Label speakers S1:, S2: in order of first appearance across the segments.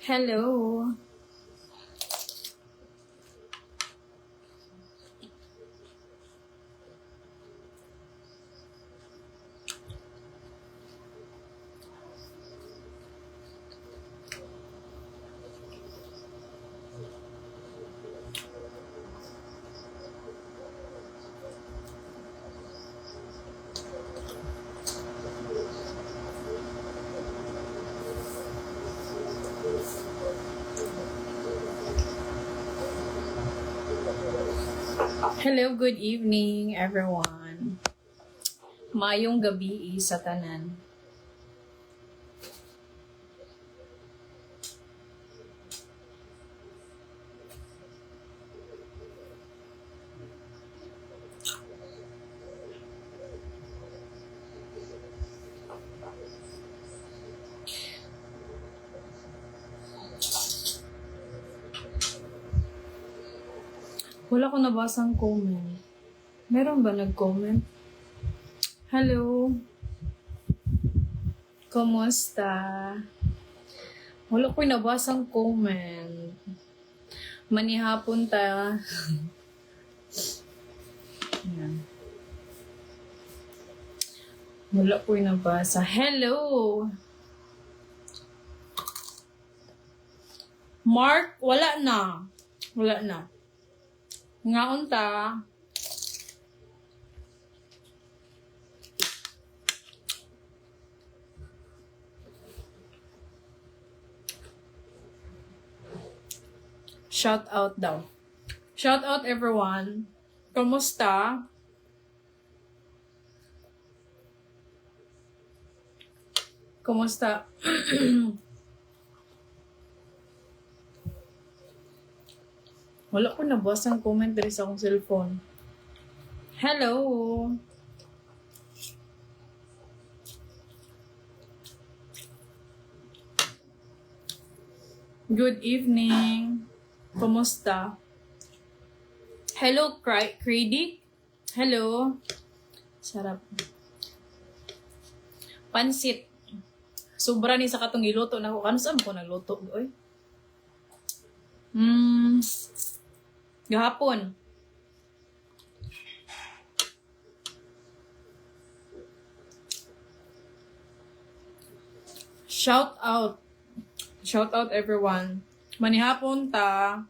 S1: Hello. Hello, good evening everyone. Mayong gabi sa tanan. Wala ko nabasang comment. Meron ba nag-comment? Hello. Kumusta? Wala ko nabasang comment. Manihapon ta. Yan. Wala ko nabasa. Hello. Mark, wala na. Wala na. Nga unta. Shout out daw. Shout out everyone. Kamusta? Kamusta? Wala ko nabasang comment dito sa akong cellphone. Hello! Good evening! Kumusta? Hello, Crady? Hello? Sarap. Pansit. Sobra ni sa katong iluto na ko. Ano saan ko nagluto? Oy? Gahapon. Shout out. Shout out everyone. Manihapon ta.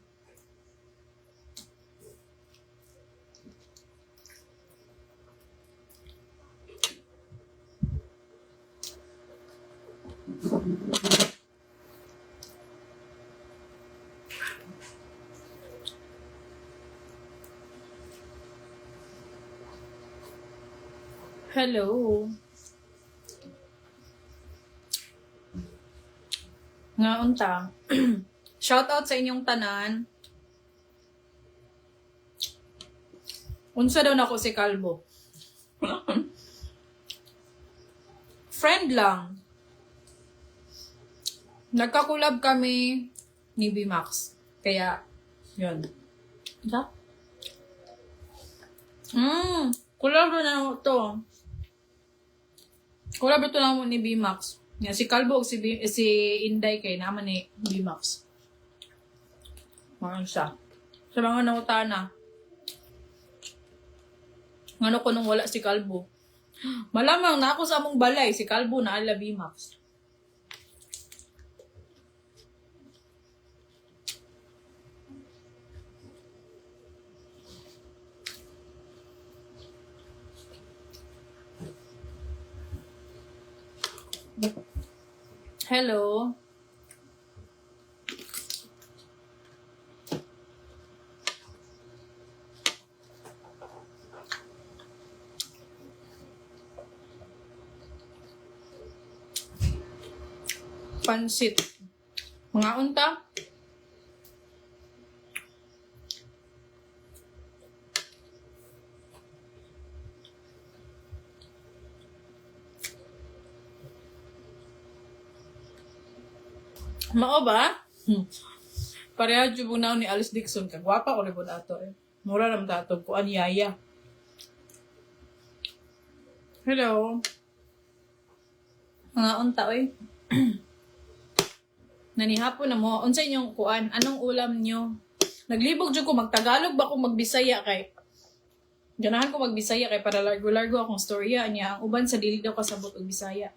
S1: Hello. Nga unta. Shout out sa inyong tanan. Unsa daw nako si Kalbo. Friend lang. Nagkakulab kami ni B-Max. Kaya, yun. Diba? Kulab na to. Kulab ito lang ni B-Max. Yan, si Kalbo si Inday kay naman ni B-Max. Mga siya. Sa mga nautana. Ngano ko nung wala si Kalbo. Malamang na ako sa among balay, si Kalbo na ala B-Max. Hello. Pansit. Mga unta. Mao ba? Pareha jud na ni Alice Dixon ka. Gwapa ko libon ato eh. Mura nam dato ko an yaya. Hello. Mga unta oy. Nanihapon na mo. Unsay inyong kuan? Anong ulam nyo? Naglibog dyan ko. Magtagalog ba kung magbisaya kay? Ganahan ko magbisaya kay para largo-largo akong storya niya. Ang uban sa dili daw kasabot og Bisaya.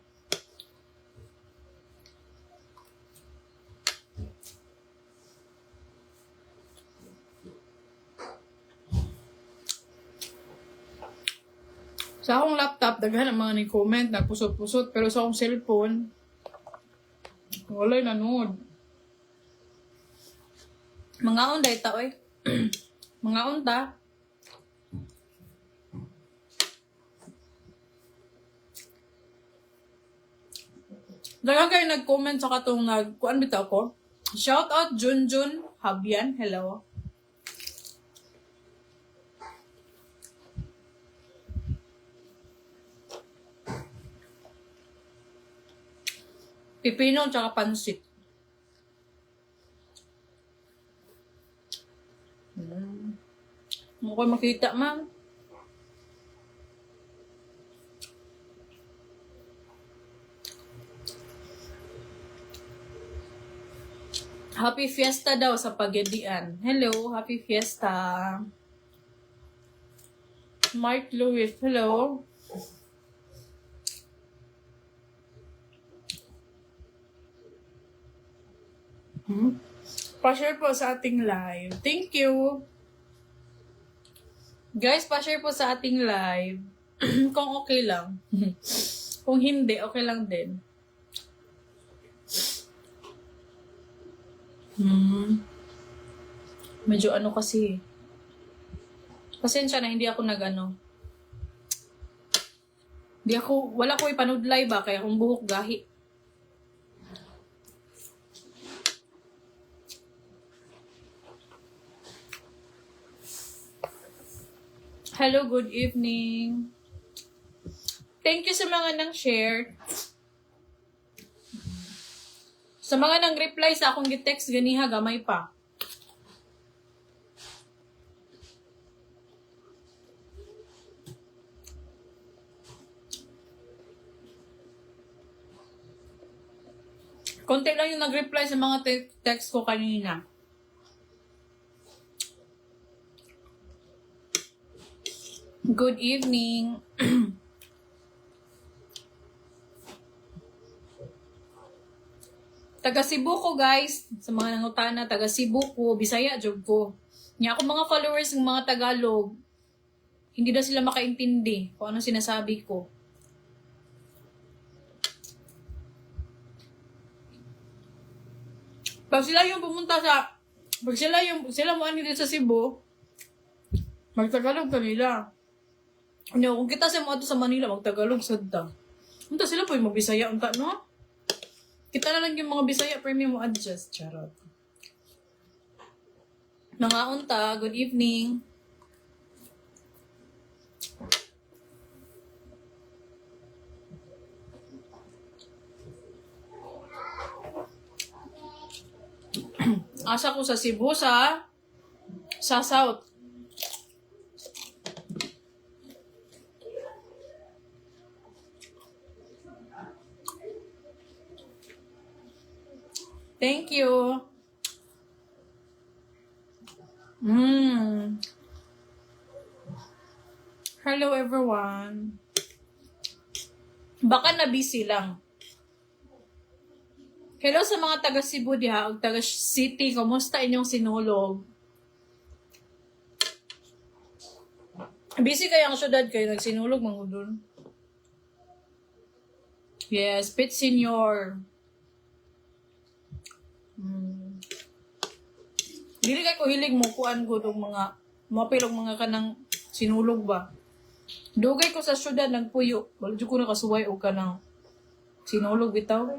S1: Sa akong laptop, daghan ang mga ni-comment, nagpusot-pusot. Pero sa akong cellphone, wala'y nanood. Mga unday ta, oy. Mga unta. Daghan kayo nag-comment sa katong kuan bitaw ko. Shout out Junjun Habyan. Hello. Pipino tsaka pansit. Mo ko makita man. Happy Fiesta daw sa Pagadian. Hello, Happy Fiesta. Mark Lewis, hello. Pa-share po sa ating live. Thank you. Guys, pa-share po sa ating live. Kung okay lang. Kung hindi, okay lang din. Medyo ano kasi. Pasensya na, hindi ako nag-ano. Wala ko ipanudlay ba, kaya akong buhok gahi. Hello, good evening. Thank you sa mga nang share. Sa mga nang reply sa akong gi-text ganiha, gamay pa. Konti lang yung nag-reply sa mga text ko kanina. Good evening. Taga Cebu ko, guys. Sa mga nangutana, taga Cebu ko, Bisaya jud ko. Nya ako mga followers ng mga Tagalog, hindi na sila makaintindi kung ano sinasabi ko. Pag sila mo ano dito sa Cebu, magtagalog kanila. Ano, kung kita sa mga sa Manila, magtagalog sadta. Unta sila po yung magbisaya, unta, no? Kita na lang yung mga Bisaya, premium mo adjust. Charot. Mga unta, good evening. Asa ko sa Cebu, sa South. Thank you. Hello everyone. Baka na busy lang. Hello sa mga taga Cebu diha ug taga City, kumusta inyong sinulog? Busy kaya ang syudad kayo nagsinulog mangudon. Yes, Pit Senior. Dili kay ko hilig mo kuan gud og mga mapilog mga kanang sinulog ba. Dugay ko sa syudad nagpuyo. Wala jud ko nakasuway og kanang sinulog bitaw.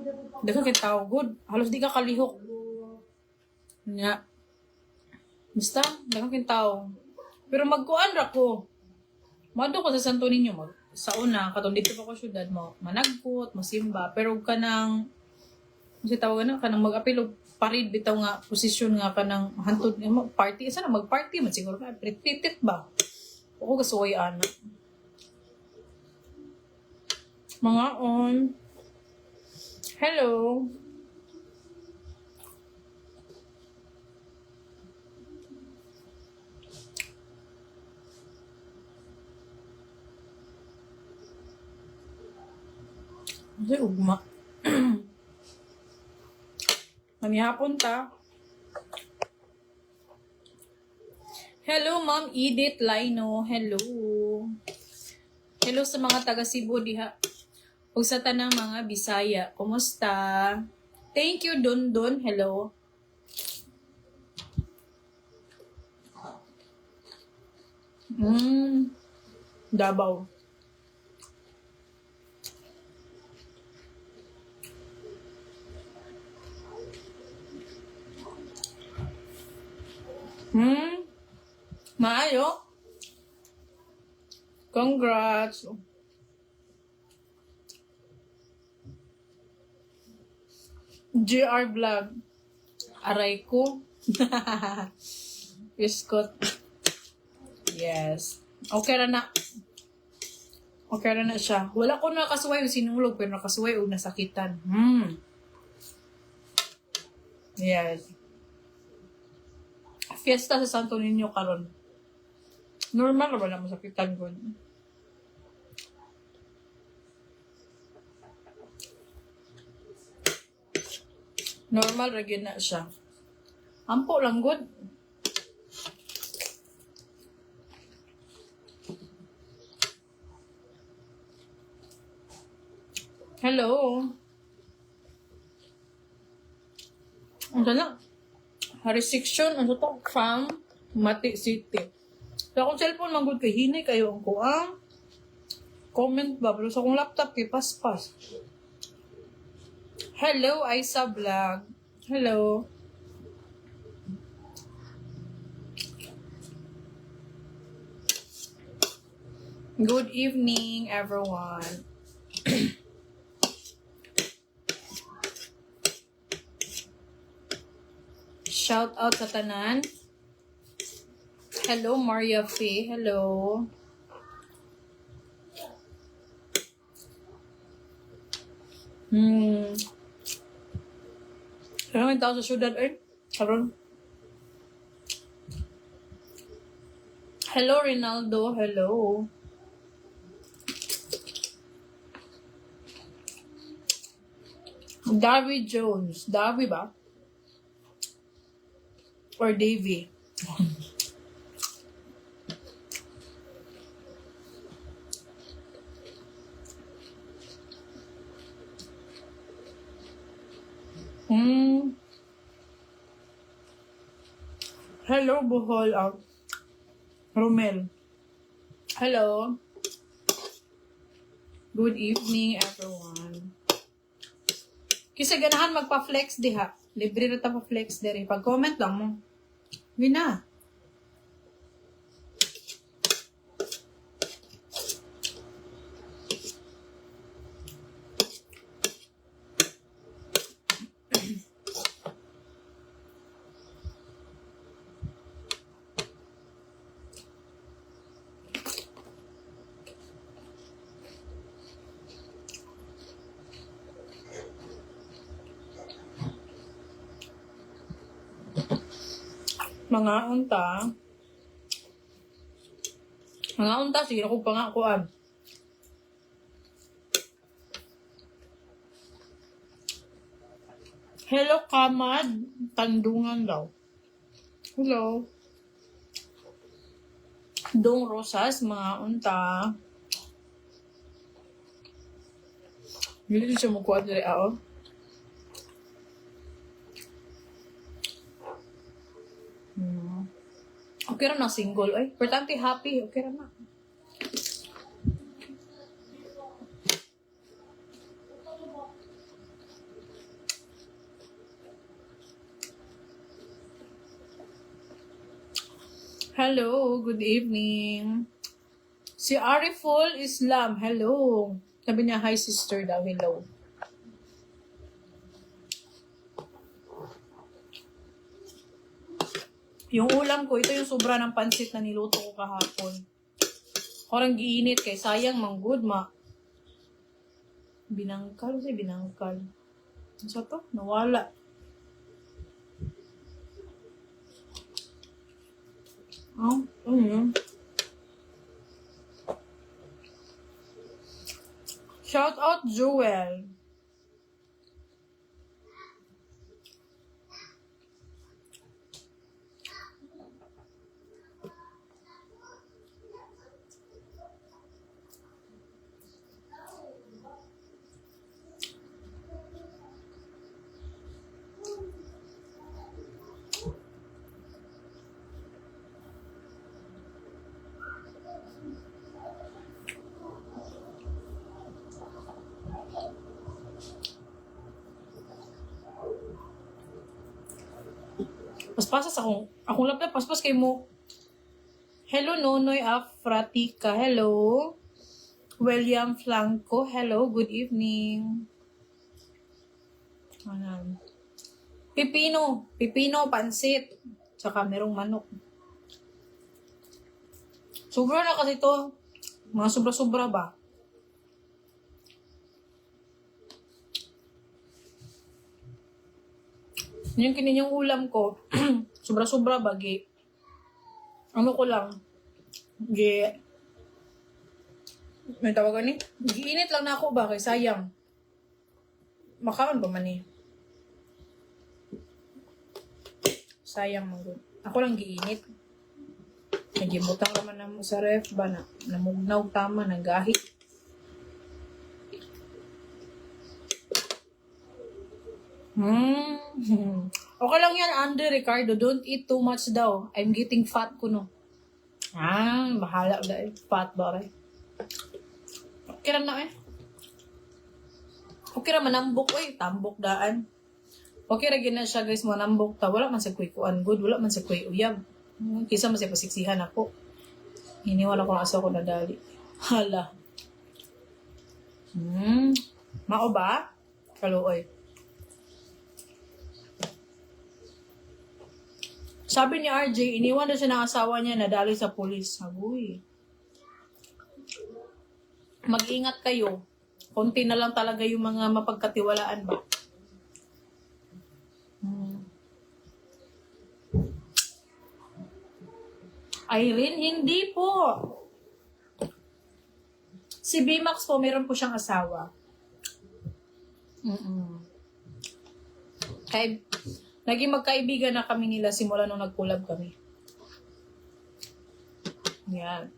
S1: Daghang kay tao good. Halos di ka kalihok. Nya. Basta daghang kay tao. Pero magkuan ra ko. Mado ko sa Santo Niño sa una katong dito pa ko syudad mo managkot, mosimba, pero kanang kasi tawagan na kanang mag-apil og parid bitaw nga posisyon nga kanang hantod party sana mag-party man siguro ka pretty ba. Ako gasuway ana. Mga on. Hello. Kasi ugma. Mamihapon ta. Hello, Ma'am Edith Lino. Hello. Hello sa mga taga Cebu diha. Ug sa tanang mga Bisaya. Kumusta? Thank you, Don Don. Hello. Davao. Maayo. Congrats. GR Vlog. Aray ko. Biskot. Yes. Okay ra na. Okay ra na siya. Wala ko nakasuway o sinulog, pero nakasuway o nasakitan. Yes. Fiesta sa Santo Niño karon. Normal ba na masakitan ko? Normal ra gyud na siya. Ampo lang good. Hello. Ano na? Restriction, ano to? From Mati City. Sa akong cellphone, manggod kay hinay kayo ang kuang. Comment ba? Pero sa akong laptop, kay paspas. Hello, Aisa Vlog. Hello. Good evening, everyone. Shout out sa tanan. Hello, Maria Faye. Hello. Ano yung tao sa syudad, Karon. Hello, Rinaldo. Hello. Darby Jones. Darby ba? Or Davy? Hello, Bohol. Romel. Hello. Good evening, everyone. Kisa ganahan magpa-flex diha. Libre na ta pa-flex diri. Pag-comment lang mo. Yun na. Mga unta, sige ako pangakuan. Hello, Kamad. Tandungan daw. Hello. Dong Rosas, mga unta. Hindi siya makuha dali ako. Okay ra na single. Ay, importante happy. Okay ra na. Hello, good evening. Si Ariful Islam, hello. Sabi niya, hi sister daw, hello. Yung ulam ko, ito yung sobra ng pansit na niluto ko kahapon. Orang giinit kay sayang manggod binangkal. Ano sa to? Nawala. Shout out Jewel. Paspasas akong laptop, paspas kay mo. Hello, Nonoy Afratica. Hello. William Flanco. Hello, good evening. Ayan. Pipino, pansit. Tsaka merong manok. Sobra na kasi to. Mga sobra-sobra ba? Yung kininyong ulam ko, sobra-sobra bagi. Ano ko lang, may tawagan ni? Giinit lang na ako ba? Kay sayang. Makaon ba man eh? Sayang man good. Ako lang giinit. Nagimutang naman na mo sa ref ba na namugnaw tama, nagahi. Okay lang yan, Andre Ricardo. Don't eat too much daw. I'm getting fat ko, no. Bahala dahil. Fat ba, rin? Okay lang na, eh. Okay ra manambok, eh. Tambok daan. Okay ra gina siya, guys, manambok ta. Wala man sa kuikuan good. Wala man sa kuy uyab. Kisa man sa pasiksihan ako. Hiniwala ko ang aso ko na dali. Hala. Mao ba? Kaluoy. Sabi ni RJ, iniwan na siya ng asawa niya na dali sa pulis. Sabi, mag-ingat kayo. Konti na lang talaga yung mga mapagkatiwalaan ba? Irene, hindi po. Si Bimax po, meron po siyang asawa. Naging magkaibigan na kami nila simula nung nag-collab kami. Yan.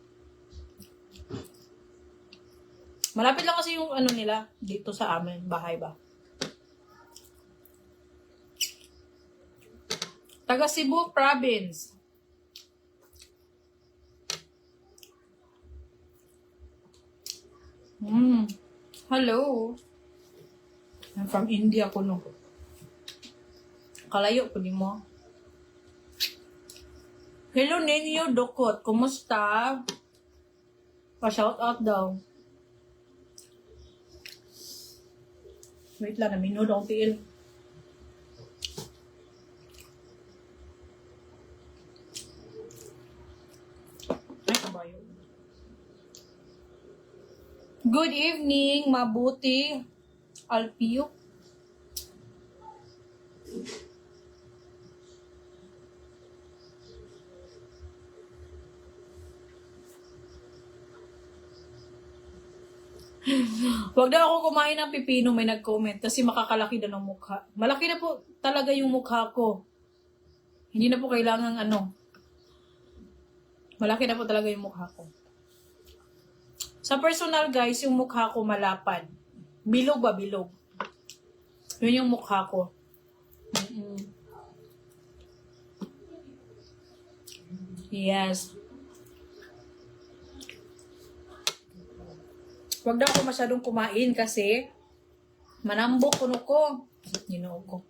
S1: Malapit lang kasi yung ano nila dito sa amin, bahay ba. Taga Cebu Province. Hello. I'm from India ko no. Kalayo po ni mo. Hello, Nenyo Dokot. Kumusta? Pa-shout out daw. Wait lang, naminod akong tiil. Ay, kabayo. Good evening, mabuti. Alpio. Wag daw ako kumain ng pipino, may nag-comment kasi makakalaki daw ng mukha. Malaki na po talaga yung mukha ko. Hindi na po kailangan ano. Malaki na po talaga yung mukha ko. Sa personal guys, yung mukha ko malapad. Bilog ba? Bilog. Yun yung mukha ko. Yes. Wag daw ako masyadong kumain kasi manambok kuno ko. Ginoo ko.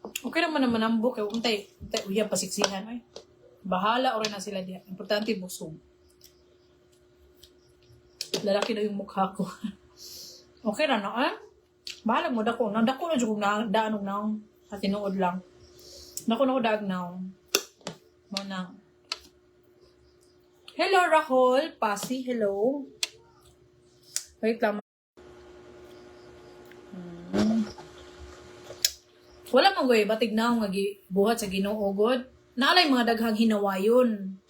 S1: Okay naman na manambok. Untay, uyab pasiksihan. Ay. Bahala oray na sila diyan. Importante busog. Lalaki na yung mukha ko. Okay na no, eh? Bahala mo dako. Dako na jud na daanog na sa tinuod lang. Dako na ko daag na. Mo na. Hello, Rahul. Pasi, hello. Wait lang. Wala mong goy, batig na akong buhat sa Ginoo God. Naalay mga daghang hinawayon.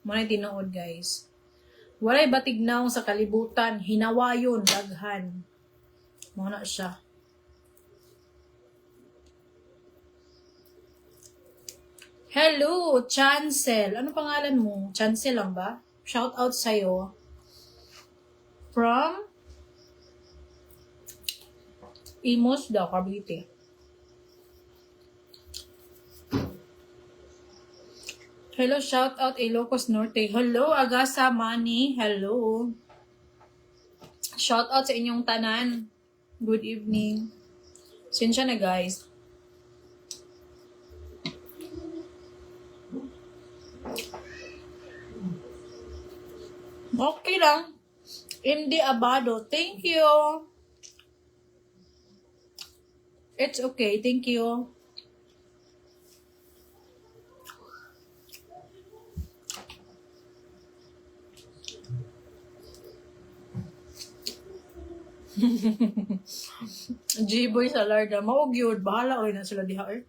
S1: Muna tinuod, guys. Walay batignaw sa kalibutan, hinawayon, daghan. Muna siya. Hello, Chancel. Ano pangalan mo? Chancel lang ba? Shout out sa'yo. From Imos daw, Cavite. Hello, shout out Ilocos Norte. Hello, Agasa Mani. Hello. Shout out sa inyong tanan. Good evening. Sinsya na guys. Okay lang. MD Abado. Thank you. It's okay. Thank you. G-boy sa larda. Maog yun. Bahala ko na sila diha eh.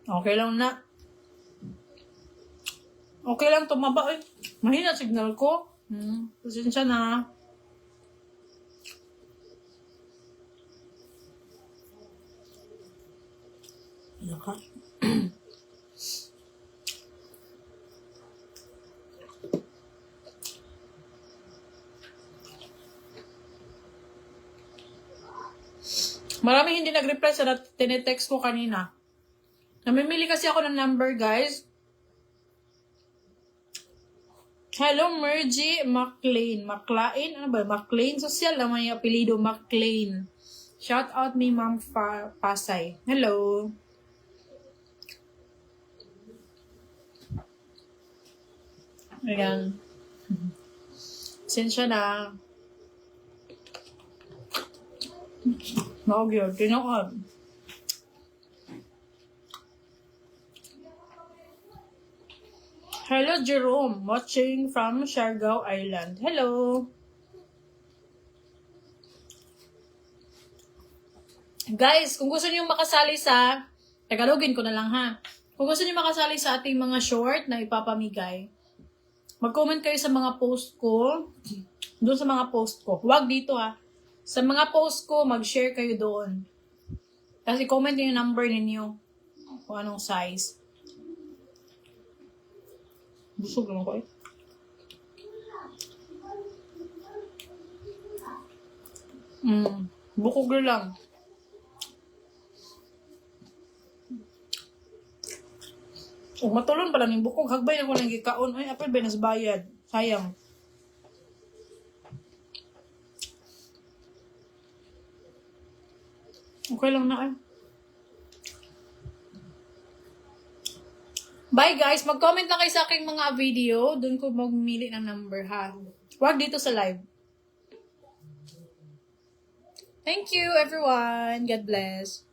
S1: Okay lang na. Okay lang tumaba eh. Mahina signal ko. Pasensya na. Naka. Marami hindi nag-reply sa tinetext ko kanina. Namimili kasi ako ng number, guys. Hello, Mergy McLean. McLean? Ano ba? McLean? Social naman yung apelido, McLean. Shout out me, Ma'am Pasay. Hello. Ayan. Sinsya na. Maog yun. Tinood. Hello, Jerome. Watching from Siargao Island. Hello. Guys, kung gusto niyo makasali sa... Tagalogin ko na lang ha. Kung gusto niyo makasali sa ating mga short na ipapamigay, mag-comment kayo sa mga post ko. Doon sa mga post ko. Huwag dito ha. Sa mga post ko, mag-share kayo doon. Kasi comment niyo yung number ninyo. Kung anong size. Busog lang ko eh. Bukog lang. Matulon pala ng bukog. Hagbay na ko lang gikaon. Ay, apel ba nasbayad? Sayang. Okay lang na eh. Bye guys. Mag-comment lang kayo sa aking mga video. Doon ko magmili ng number ha. Huwag dito sa live. Thank you everyone. God bless.